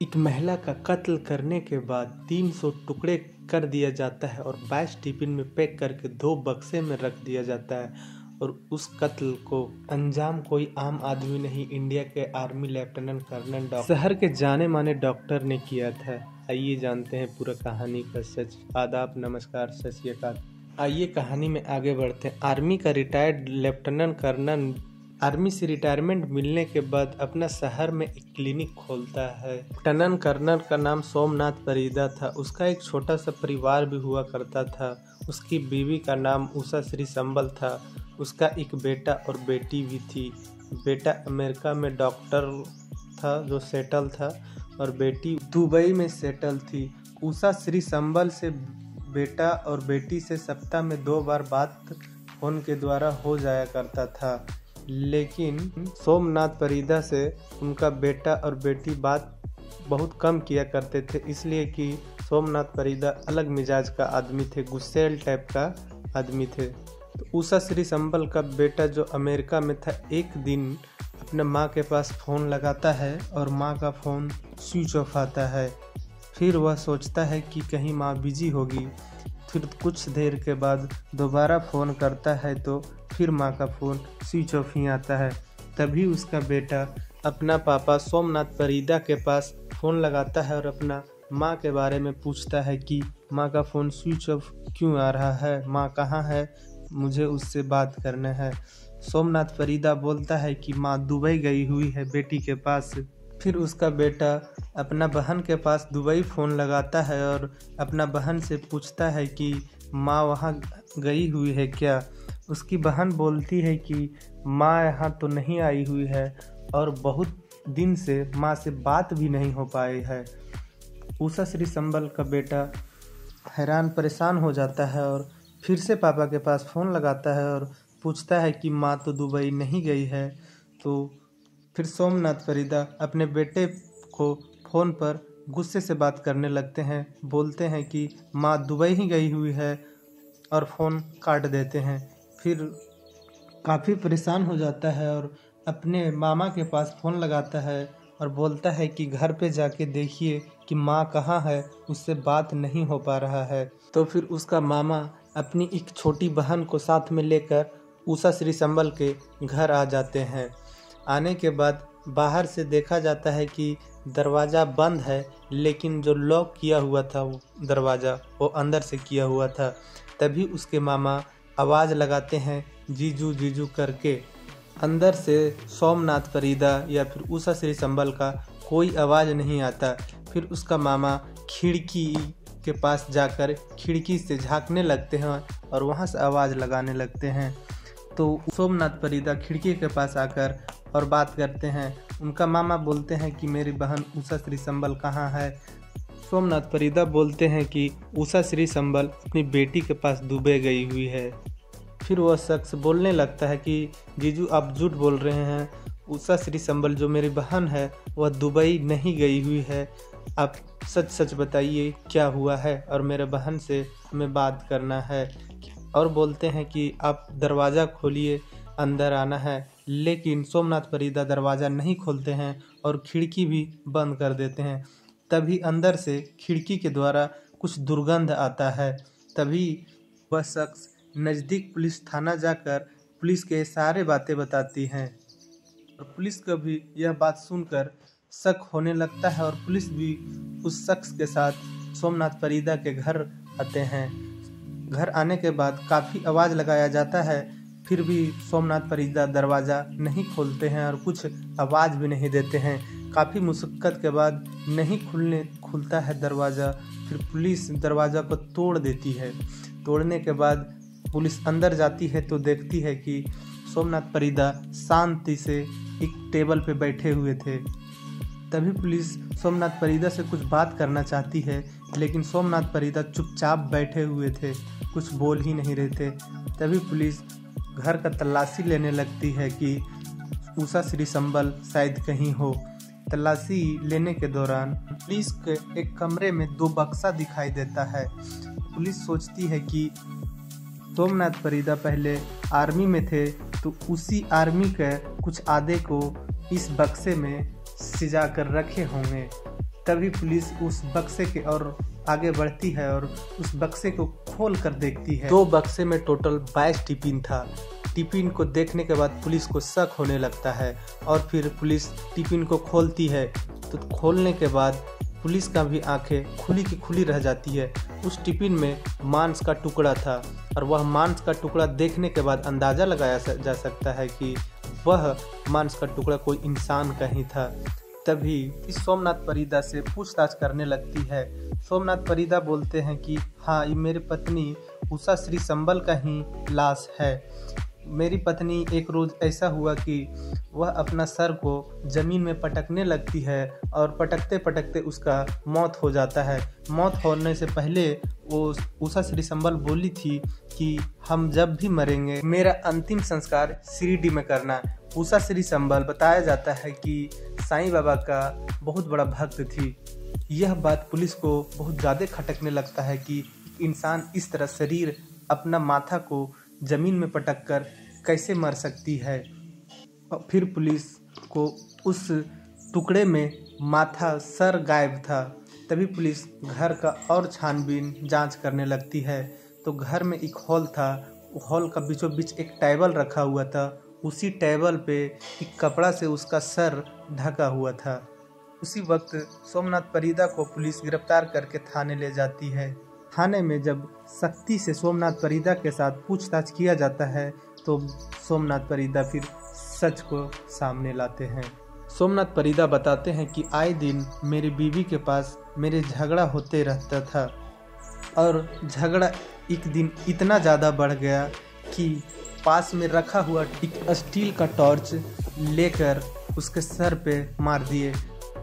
एक महिला का कत्ल करने के बाद 300 टुकड़े कर दिया जाता है और 22 टिफिन में पैक करके 2 बक्से में रख दिया जाता है। और उस कत्ल को अंजाम कोई आम आदमी नहीं, इंडिया के आर्मी लेफ्टिनेंट कर्नल शहर के जाने माने डॉक्टर ने किया था। आइए जानते हैं पूरा कहानी का सच। आदाब, नमस्कार, सत श्री अकाल। आइए कहानी में आगे बढ़ते हैं। आर्मी का रिटायर्ड लेफ्टिनेंट कर्नल आर्मी से रिटायरमेंट मिलने के बाद अपना शहर में एक क्लिनिक खोलता है। लेफ्टिनेंट कर्नल का नाम सोमनाथ परिदा था। उसका एक छोटा सा परिवार भी हुआ करता था। उसकी बीवी का नाम उषा श्री संबल था। उसका एक बेटा और बेटी भी थी। बेटा अमेरिका में डॉक्टर था जो सेटल था और बेटी दुबई में सेटल थी। उषा श्री संबल से बेटा और बेटी से सप्ताह में 2 बार बात फोन के द्वारा हो जाया करता था, लेकिन सोमनाथ परिदा से उनका बेटा और बेटी बात बहुत कम किया करते थे, इसलिए कि सोमनाथ परिदा अलग मिजाज का आदमी थे, गुस्सेल टाइप का आदमी थे। तो उषा श्री संबल का बेटा जो अमेरिका में था, एक दिन अपने माँ के पास फ़ोन लगाता है और माँ का फ़ोन स्विच ऑफ आता है। फिर वह सोचता है कि कहीं माँ बिजी होगी। फिर कुछ देर के बाद दोबारा फ़ोन करता है तो फिर माँ का फ़ोन स्विच ऑफ ही आता है। तभी उसका बेटा अपना पापा सोमनाथ परिदा के पास फ़ोन लगाता है और अपना माँ के बारे में पूछता है कि माँ का फ़ोन स्विच ऑफ क्यों आ रहा है, माँ कहाँ है, मुझे उससे बात करना है। सोमनाथ परिदा बोलता है कि माँ दुबई गई हुई है बेटी के पास। फिर उसका बेटा अपना बहन के पास दुबई फ़ोन लगाता है और अपना बहन से पूछता है कि माँ वहाँ गई हुई है क्या। उसकी बहन बोलती है कि माँ यहाँ तो नहीं आई हुई है और बहुत दिन से माँ से बात भी नहीं हो पाई है। उषा श्री संबल का बेटा हैरान परेशान हो जाता है और फिर से पापा के पास फ़ोन लगाता है और पूछता है कि माँ तो दुबई नहीं गई है। तो फिर सोमनाथ परिदा अपने बेटे को फ़ोन पर गुस्से से बात करने लगते हैं, बोलते हैं कि माँ दुबई ही गई हुई है और फ़ोन काट देते हैं। फिर काफ़ी परेशान हो जाता है और अपने मामा के पास फ़ोन लगाता है और बोलता है कि घर पे जाके देखिए कि माँ कहाँ है, उससे बात नहीं हो पा रहा है। तो फिर उसका मामा अपनी एक छोटी बहन को साथ में लेकर उषा श्री संबल के घर आ जाते हैं। आने के बाद बाहर से देखा जाता है कि दरवाज़ा बंद है, लेकिन जो लॉक किया हुआ था वो दरवाज़ा वो अंदर से किया हुआ था। तभी उसके मामा आवाज़ लगाते हैं जीजू जीजू करके। अंदर से सोमनाथ परिदा या फिर उषा श्री संबल का कोई आवाज़ नहीं आता। फिर उसका मामा खिड़की के पास जाकर खिड़की से झांकने लगते हैं और वहाँ से आवाज़ लगाने लगते हैं। तो सोमनाथ परिदा खिड़की के पास आकर और बात करते हैं। उनका मामा बोलते हैं कि मेरी बहन उषा श्री संबल कहाँ है। सोमनाथ परिदा बोलते हैं कि उषा श्री संबल अपनी बेटी के पास दुबई गई हुई है। फिर वह शख्स बोलने लगता है कि जीजू आप झूठ बोल रहे हैं, उषा श्री संबल जो मेरी बहन है वह दुबई नहीं गई हुई है। आप सच सच बताइए क्या हुआ है और मेरे बहन से हमें बात करना है। और बोलते हैं कि आप दरवाज़ा खोलिए, अंदर आना है। लेकिन सोमनाथ परिदा दरवाज़ा नहीं खोलते हैं और खिड़की भी बंद कर देते हैं। तभी अंदर से खिड़की के द्वारा कुछ दुर्गंध आता है। तभी वह शख्स नज़दीक पुलिस थाना जाकर पुलिस के सारे बातें बताती हैं और पुलिस को भी यह बात सुनकर शक होने लगता है और पुलिस भी उस शख्स के साथ सोमनाथ परिदा के घर आते हैं। घर आने के बाद काफ़ी आवाज़ लगाया जाता है, फिर भी सोमनाथ परिदा दरवाज़ा नहीं खोलते हैं और कुछ आवाज़ भी नहीं देते हैं। काफ़ी मुशक्क़त के बाद नहीं खुलता है दरवाज़ा। फिर पुलिस दरवाज़ा को तोड़ देती है। तोड़ने के बाद पुलिस अंदर जाती है तो देखती है कि सोमनाथ परिदा शांति से एक टेबल पे बैठे हुए थे। तभी पुलिस सोमनाथ परिदा से कुछ बात करना चाहती है, लेकिन सोमनाथ परिदा चुपचाप बैठे हुए थे, कुछ बोल ही नहीं रहे थे। तभी पुलिस घर का तलाशी लेने लगती है कि उषा श्री संबल शायद कहीं हो। तलाशी लेने के दौरान पुलिस के एक कमरे में 2 बक्सा दिखाई देता है। पुलिस सोचती है कि सोमनाथ परिदा पहले आर्मी में थे तो उसी आर्मी के कुछ आधे को इस बक्से में सिजा कर रखे होंगे। तभी पुलिस उस बक्से के और आगे बढ़ती है और उस बक्से को खोल कर देखती है। 2 बक्से में टोटल 22 टिफिन था। टिफिन को देखने के बाद पुलिस को शक होने लगता है और फिर पुलिस टिफिन को खोलती है। तो खोलने के बाद पुलिस का भी आंखें खुली की खुली रह जाती है। उस टिफिन में मांस का टुकड़ा था और वह मांस का टुकड़ा देखने के बाद अंदाज़ा लगाया जा सकता है कि वह मांस का टुकड़ा कोई इंसान का ही था। तभी इस सोमनाथ परिदा से पूछताछ करने लगती है। सोमनाथ परिदा बोलते हैं कि हाँ, ये मेरी पत्नी उषा श्री संबल का ही लाश है। मेरी पत्नी एक रोज़ ऐसा हुआ कि वह अपना सर को ज़मीन में पटकने लगती है और पटकते पटकते उसका मौत हो जाता है। मौत होने से पहले वो उषा श्री संबल बोली थी कि हम जब भी मरेंगे मेरा अंतिम संस्कार शिरडी में करना। उषा श्री संबल बताया जाता है कि साईं बाबा का बहुत बड़ा भक्त थी। यह बात पुलिस को बहुत ज़्यादा खटकने लगता है कि इंसान इस तरह शरीर अपना माथा को ज़मीन में पटककर कैसे मर सकती है। और फिर पुलिस को उस टुकड़े में माथा सर गायब था। तभी पुलिस घर का और छानबीन जांच करने लगती है। तो घर में एक हॉल था, हॉल का बीचों बीच एक टेबल रखा हुआ था। उसी टेबल पे एक कपड़ा से उसका सर ढका हुआ था। उसी वक्त सोमनाथ परिदा को पुलिस गिरफ्तार करके थाने ले जाती है। थाने में जब सख्ती से सोमनाथ परिदा के साथ पूछताछ किया जाता है तो सोमनाथ परिदा फिर सच को सामने लाते हैं। सोमनाथ परिदा बताते हैं कि आए दिन मेरी बीवी के पास मेरे झगड़ा होते रहता था और झगड़ा एक दिन इतना ज़्यादा बढ़ गया कि पास में रखा हुआ स्टील का टॉर्च लेकर उसके सर पे मार दिए।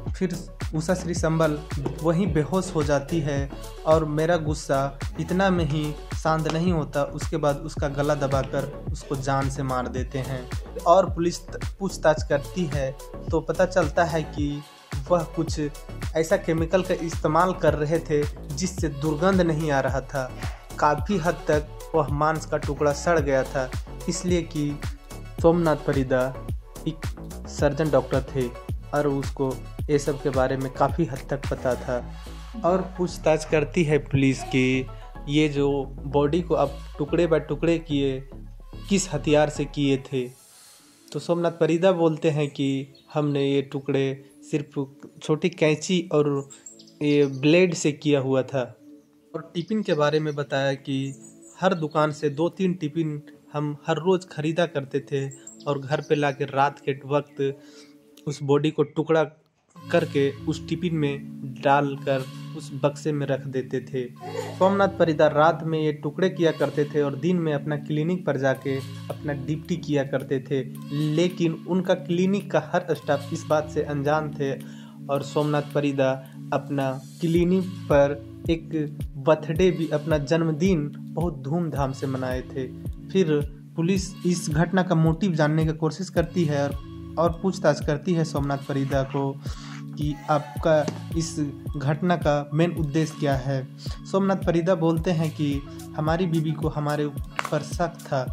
फिर उषा श्री संबल वहीं बेहोश हो जाती है और मेरा गुस्सा इतना में ही शांत नहीं होता। उसके बाद उसका गला दबाकर उसको जान से मार देते हैं। और पुलिस पूछताछ करती है तो पता चलता है कि वह कुछ ऐसा केमिकल का इस्तेमाल कर रहे थे जिससे दुर्गंध नहीं आ रहा था। काफ़ी हद तक वह मांस का टुकड़ा सड़ गया था, इसलिए कि सोमनाथ परिदा एक सर्जन डॉक्टर थे और उसको ये सब के बारे में काफ़ी हद तक पता था। और पूछताछ करती है पुलिस कि ये जो बॉडी को आप टुकड़े बाय टुकड़े किए किस हथियार से किए थे। तो सोमनाथ परिदा बोलते हैं कि हमने ये टुकड़े सिर्फ छोटी कैंची और ये ब्लेड से किया हुआ था। और टिफ़िन के बारे में बताया कि हर दुकान से 2-3 टिफ़िन हम हर रोज़ ख़रीदा करते थे और घर पे लाके रात के वक्त उस बॉडी को टुकड़ा करके उस टिफ़िन में डालकर उस बक्से में रख देते थे। सोमनाथ परिदा रात में ये टुकड़े किया करते थे और दिन में अपना क्लिनिक पर जाके अपना ड्यूटी किया करते थे। लेकिन उनका क्लिनिक का हर स्टाफ इस बात से अनजान थे और सोमनाथ परिदा अपना क्लिनिक पर एक बर्थडे भी, अपना जन्मदिन बहुत धूमधाम से मनाए थे। फिर पुलिस इस घटना का मोटिव जानने की कोशिश करती है और पूछताछ करती है सोमनाथ परिदा को कि आपका इस घटना का मेन उद्देश्य क्या है। सोमनाथ परिदा बोलते हैं कि हमारी बीवी को हमारे ऊपर शक था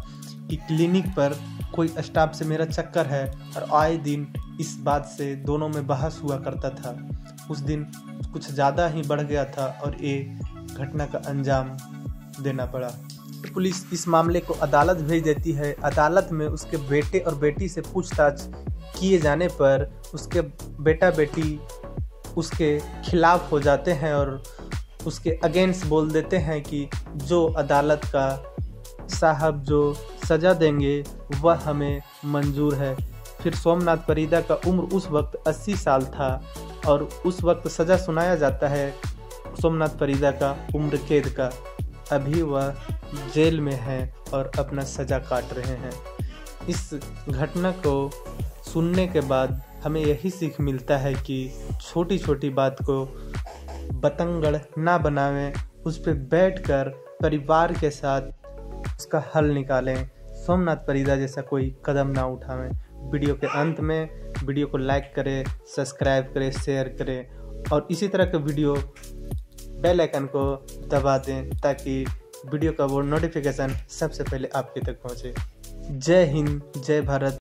कि क्लिनिक पर कोई स्टाफ से मेरा चक्कर है और आए दिन इस बात से दोनों में बहस हुआ करता था। उस दिन कुछ ज़्यादा ही बढ़ गया था और ये घटना का अंजाम देना पड़ा। पुलिस इस मामले को अदालत भेज देती है। अदालत में उसके बेटे और बेटी से पूछताछ किए जाने पर उसके बेटा बेटी उसके खिलाफ हो जाते हैं और उसके अगेंस्ट बोल देते हैं कि जो अदालत का साहब जो सज़ा देंगे वह हमें मंजूर है। फिर सोमनाथ परिदा का उम्र उस वक्त 80 साल था और उस वक्त सज़ा सुनाया जाता है सोमनाथ परिदा का उम्र कैद का। अभी वह जेल में है और अपना सज़ा काट रहे हैं। इस घटना को सुनने के बाद हमें यही सीख मिलता है कि छोटी छोटी बात को बतंगड़ ना बनावें, उस पर बैठकर परिवार के साथ उसका हल निकालें। सोमनाथ परिदा जैसा कोई कदम ना उठावें। वीडियो के अंत में वीडियो को लाइक करें, सब्सक्राइब करें, शेयर करें और इसी तरह के वीडियो बेल आइकन को दबा दें ताकि वीडियो का वो नोटिफिकेशन सबसे पहले आपके तक पहुंचे। जय हिंद, जय भारत।